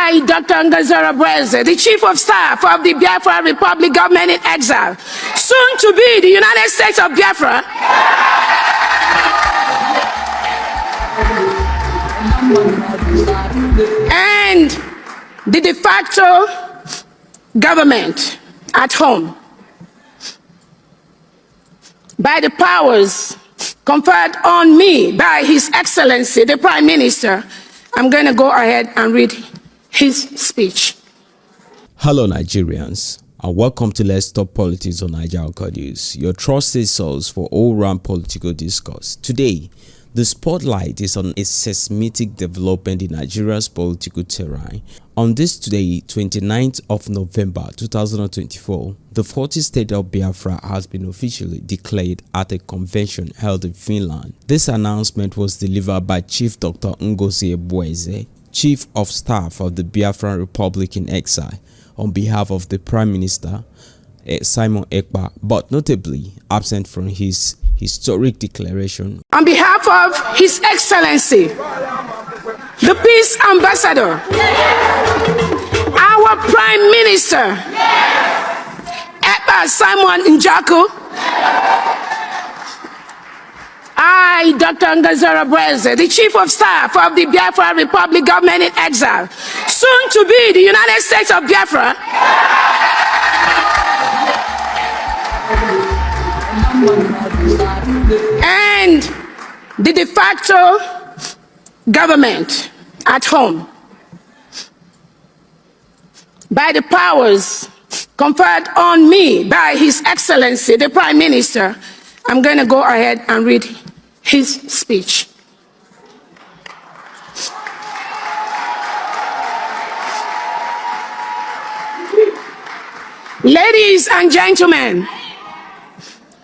I, Dr. Ngozi Ebueze, the Chief of Staff of the Biafran Republic government in exile, soon to be the United States of Biafra, and the de facto government at home, by the powers conferred on me by His Excellency, the Prime Minister, I'm going to go ahead and read his speech. Hello Nigerians, and welcome to Let's Talk Politics on Naija, your trusted source for all-round political discourse. Today, the spotlight is on a seismic development in Nigeria's political terrain. On this today, 29th of November 2024, the 40th state of Biafra has been officially declared at a convention held in Finland. This announcement was delivered by Chief Dr. Ngozi Ebueze, Chief of Staff of the Biafran Republic in Exile, on behalf of the Prime Minister Simon Ekpa, but notably absent from his historic declaration. On behalf of His Excellency, the Peace Ambassador, our Prime Minister, Simon Ekpa, I, Dr. Ngozi Ebueze, the Chief of Staff of the Biafran Republic government in exile, soon to be the United States of Biafra, and the de facto government at home, by the powers conferred on me by His Excellency, the Prime Minister, I'm going to go ahead and read his speech. Ladies and gentlemen,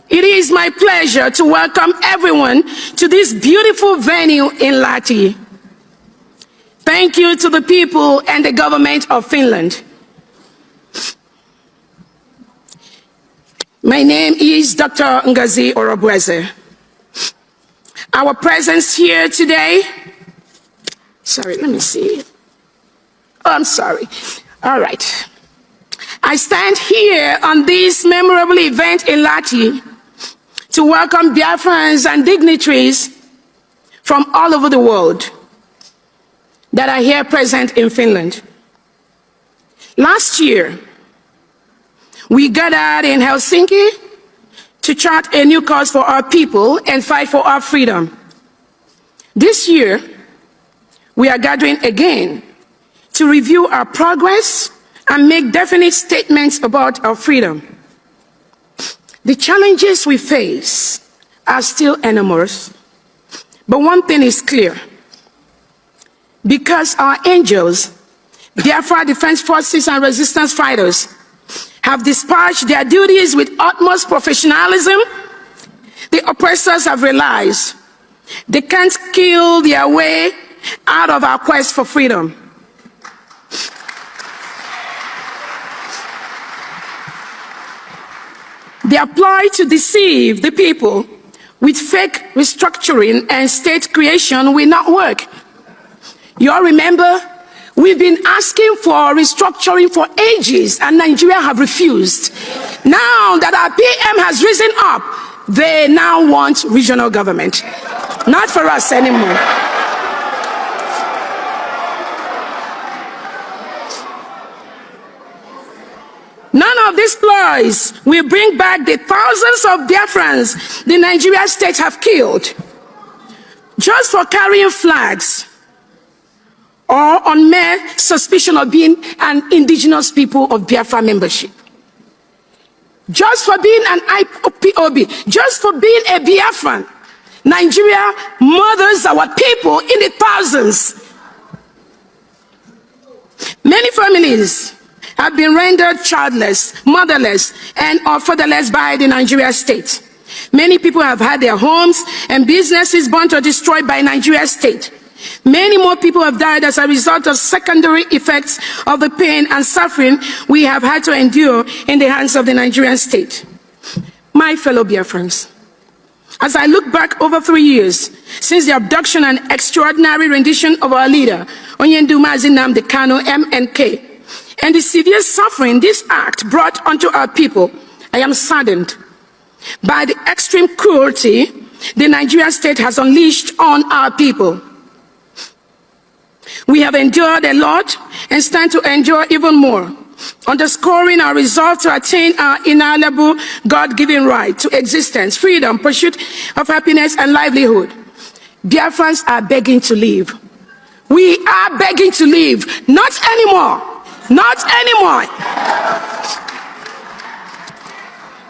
it is my pleasure to welcome everyone to this beautiful venue in Lahti. Thank you to the people and the government of Finland. My name is Dr. Ngozi Ebueze. Our presence here today, all right. I stand here on this memorable event in Lahti to welcome Biafrans and dignitaries from all over the world that are here present in Finland. Last year, we gathered in Helsinki to chart a new course for our people and fight for our freedom. This year, we are gathering again to review our progress and make definite statements about our freedom. The challenges we face are still enormous, but one thing is clear. Because our angels, Biafra Defense Forces and resistance fighters, have discharged their duties with utmost professionalism, the oppressors have realized they can't kill their way out of our quest for freedom. Their ploy to deceive the people with fake restructuring and state creation will not work. You all remember, we've been asking for restructuring for ages and Nigeria have refused. Now that our PM has risen up, they now want regional government. Not for us anymore. None of these ploys will bring back the thousands of Biafrans the Nigerian state have killed just for carrying flags or on mere suspicion of being an indigenous people of Biafra membership. Just for being an IPOB, just for being a Biafran, Nigeria murders our people in the thousands. Many families have been rendered childless, motherless, and or fatherless by the Nigeria state. Many people have had their homes and businesses burnt or destroyed by Nigeria state. Many more people have died as a result of secondary effects of the pain and suffering we have had to endure in the hands of the Nigerian state. My fellow Biafrans, As I look back over 3 years since the abduction and extraordinary rendition of our leader, Onyendumazi Nnamdi Kanu, MNK, and the severe suffering this act brought onto our people, I am saddened by the extreme cruelty the Nigerian state has unleashed on our people. We have endured a lot and stand to endure even more, underscoring our resolve to attain our inalienable God-given right to existence, freedom, pursuit of happiness and livelihood. Biafrans are begging to leave. We are begging to leave. Not anymore. Not anymore.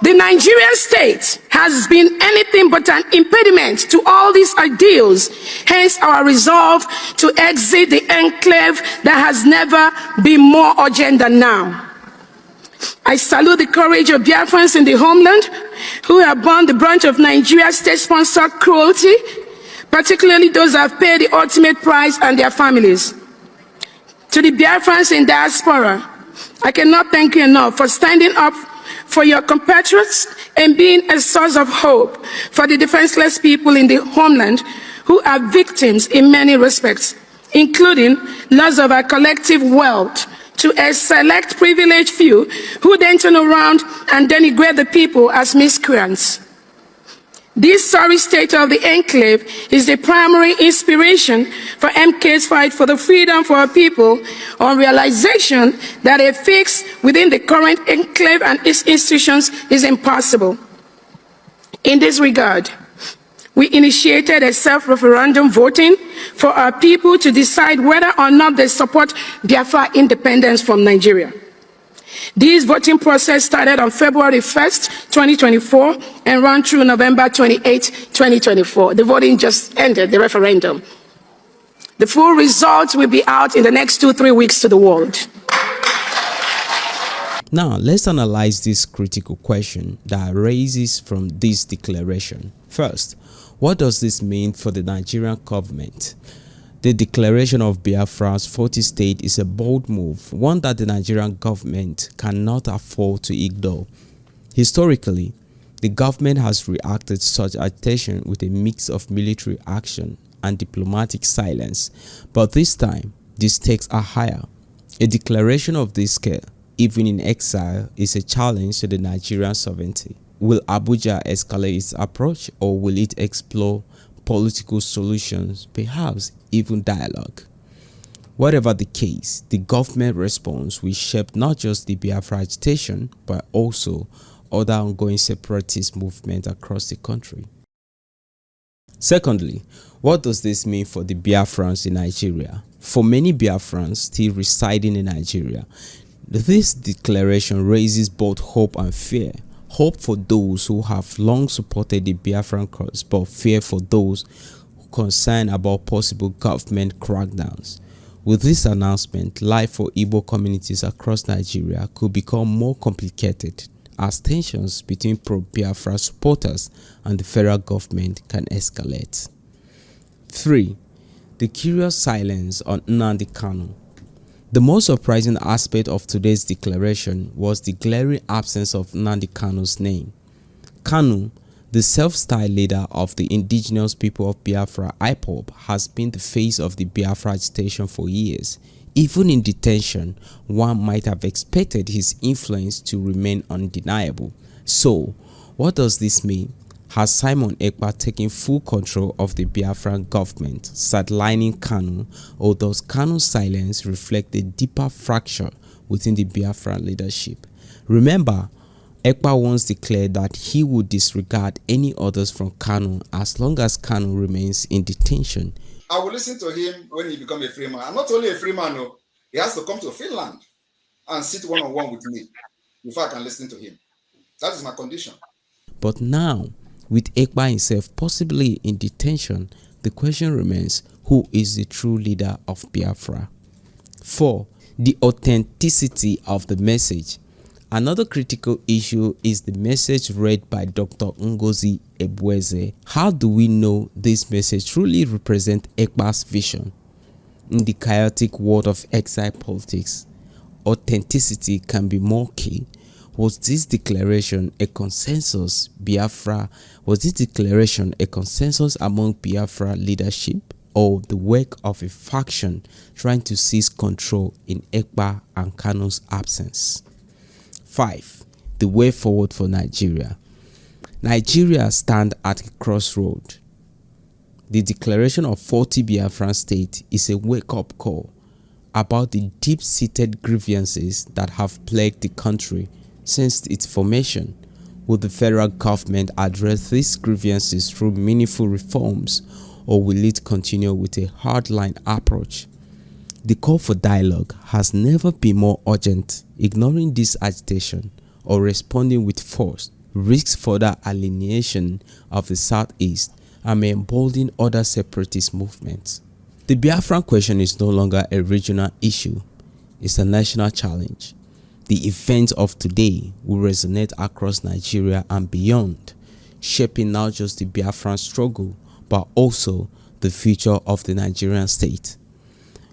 The Nigerian state has been anything but an impediment to all these ideals, hence our resolve to exit the enclave that has never been more urgent than now. I salute the courage of Biafrans in the homeland who have borne the brunt of Nigeria's state-sponsored cruelty, particularly those who have paid the ultimate price and their families. To the Biafrans in diaspora, I cannot thank you enough for standing up for your compatriots and being a source of hope for the defenseless people in the homeland who are victims in many respects, including loss of our collective wealth to a select privileged few who then turn around and denigrate the people as miscreants. This sorry state of the enclave is the primary inspiration for MK's fight for the freedom for our people, on realization that a fix within the current enclave and its institutions is impossible. In this regard, we initiated a self-referendum voting for our people to decide whether or not they support Biafra independence from Nigeria. This voting process started on February 1st, 2024, and ran through November 28, 2024. The voting just ended, the referendum. The full results will be out in the next 2-3 weeks to the world. Now, let's analyze this critical question that arises from this declaration. First, what does this mean for the Nigerian government? The declaration of Biafra's 40th state is a bold move, one that the Nigerian government cannot afford to ignore. Historically, the government has reacted to such agitation with a mix of military action and diplomatic silence, but this time, the stakes are higher. A declaration of this scale, even in exile, is a challenge to the Nigerian sovereignty. Will Abuja escalate its approach, or will it explore political solutions, perhaps even dialogue? Whatever the case, the government response will shape not just the Biafra agitation, but also other ongoing separatist movements across the country. Secondly, what does this mean for the Biafrans in Nigeria? For many Biafrans still residing in Nigeria, this declaration raises both hope and fear. Hope for those who have long supported the Biafran cause, but fear for those concerned about possible government crackdowns. With this announcement, life for Igbo communities across Nigeria could become more complicated, as tensions between pro-Biafra supporters and the federal government can escalate. 3. The curious silence on Nnamdi Kanu. The most surprising aspect of today's declaration was the glaring absence of Nnamdi Kanu's name. Kanu, the self-styled leader of the indigenous people of Biafra, IPOB, has been the face of the Biafra agitation for years. Even in detention, one might have expected his influence to remain undeniable. So, what does this mean? Has Simon Ekpa taken full control of the Biafran government, sidelining Kanu, or does Kanu's silence reflect a deeper fracture within the Biafran leadership? Remember, Ekpa once declared that he would disregard any orders from Kanu as long as Kanu remains in detention. I will listen to him when he becomes a free man. And not only a free man, no, he has to come to Finland and sit one-on-one with me before I can listen to him. That is my condition. But now, with Ekpa himself possibly in detention, the question remains, who is the true leader of Biafra? 4. The authenticity of the message. Another critical issue is the message read by Dr. Ngozi Ebueze. How do we know this message truly represents Ekpa's vision? In the chaotic world of exile politics, authenticity can be more key. Was this declaration a consensus among Biafra leadership, or the work of a faction trying to seize control in Ekpa and Kanu's absence? 5. The way forward for Nigeria. Nigeria stands at a crossroad. The declaration of 40 Biafran states is a wake-up call about the deep-seated grievances that have plagued the country since its formation. Will the federal government address these grievances through meaningful reforms, or will it continue with a hardline approach? The call for dialogue has never been more urgent. Ignoring this agitation or responding with force risks further alienation of the Southeast and may embolden other separatist movements. The Biafran question is no longer a regional issue, it's a national challenge. The events of today will resonate across Nigeria and beyond, shaping not just the Biafran struggle, but also the future of the Nigerian state.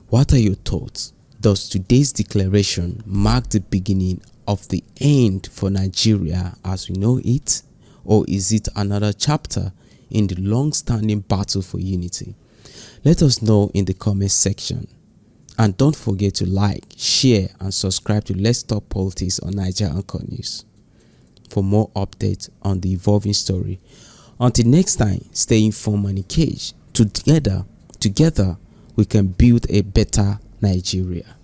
What are your thoughts? Does today's declaration mark the beginning of the end for Nigeria as we know it, or is it another chapter in the long-standing battle for unity? Let us know in the comment section. And don't forget to like, share and subscribe to Let's Talk Politics on Naija Anchor News for more updates on the evolving story. Until next time, stay informed and engaged. Together we can build a better Nigeria.